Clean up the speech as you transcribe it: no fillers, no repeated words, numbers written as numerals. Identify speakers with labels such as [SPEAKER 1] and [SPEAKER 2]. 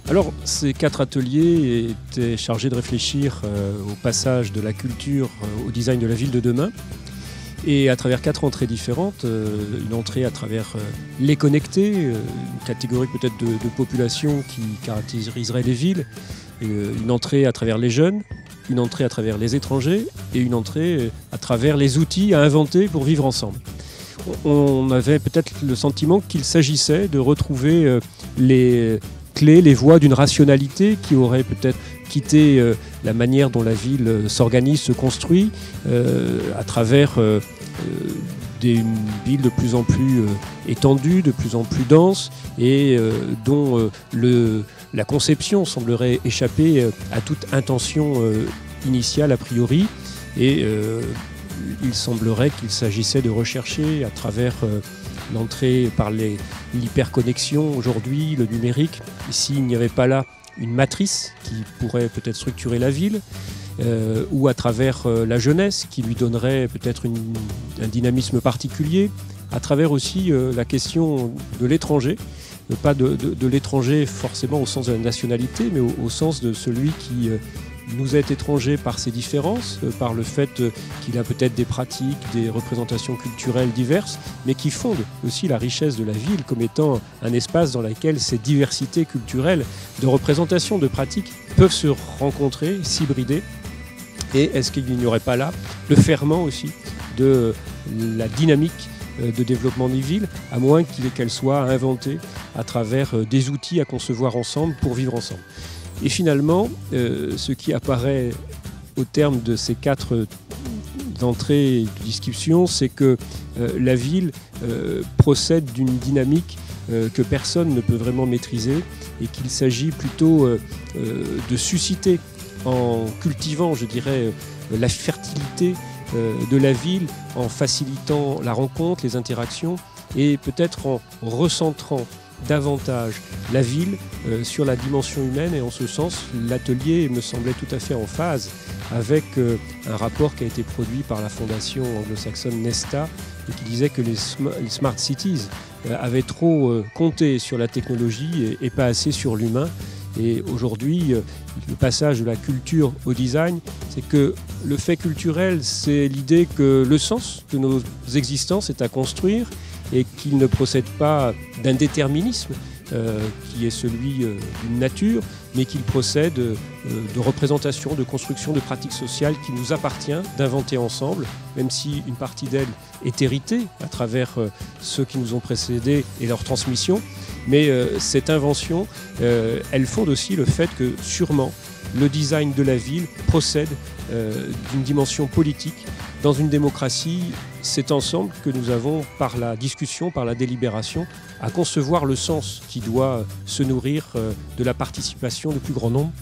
[SPEAKER 1] Alors, ces 4 ateliers étaient chargés de réfléchir au passage de la culture au design de la ville de demain. Et à travers 4 entrées différentes, une entrée à travers les connectés, une catégorie peut-être de population qui caractériserait les villes, une entrée à travers les jeunes, une entrée à travers les étrangers et une entrée à travers les outils à inventer pour vivre ensemble. On avait peut-être le sentiment qu'il s'agissait de retrouver les clés, les voies d'une rationalité qui aurait peut-être quitté la manière dont la ville s'organise, se construit, à travers une ville de plus en plus étendue, de plus en plus dense et dont la conception semblerait échapper à toute intention initiale a priori. Et il semblerait qu'il s'agissait de rechercher à travers l'entrée par l'hyperconnexion aujourd'hui, le numérique. Ici, il n'y avait pas là une matrice qui pourrait peut-être structurer la ville, ou à travers la jeunesse qui lui donnerait peut-être un dynamisme particulier, à travers aussi la question de l'étranger, pas de l'étranger forcément au sens de la nationalité, mais au sens de celui qui nous est étranger par ses différences, par le fait qu'il a peut-être des pratiques, des représentations culturelles diverses, mais qui fondent aussi la richesse de la ville comme étant un espace dans lequel ces diversités culturelles de représentations, de pratiques peuvent se rencontrer, s'hybrider. Et est-ce qu'il n'y aurait pas là le ferment aussi de la dynamique de développement des villes, à moins qu'elle soit inventée à travers des outils à concevoir ensemble pour vivre ensemble. Et finalement, ce qui apparaît au terme de ces 4 entrées et discussions, c'est que la ville procède d'une dynamique que personne ne peut vraiment maîtriser et qu'il s'agit plutôt de susciter en cultivant, je dirais, la fertilité de la ville, en facilitant la rencontre, les interactions et peut-être en recentrant davantage la ville sur la dimension humaine. Et en ce sens, l'atelier me semblait tout à fait en phase avec un rapport qui a été produit par la fondation anglo-saxonne Nesta et qui disait que les smart cities avaient trop compté sur la technologie et pas assez sur l'humain. Et aujourd'hui, le passage de la culture au design, c'est que le fait culturel, c'est l'idée que le sens de nos existences est à construire et qu'il ne procède pas d'un déterminisme qui est celui d'une nature, mais qu'il procède de représentations, de construction, de pratiques sociales qui nous appartient d'inventer ensemble, même si une partie d'elles est héritée à travers ceux qui nous ont précédés et leur transmission. Mais cette invention, elle fonde aussi le fait que sûrement le design de la ville procède d'une dimension politique. Dans une démocratie, c'est ensemble que nous avons, par la discussion, par la délibération, à concevoir le sens qui doit se nourrir de la participation du plus grand nombre.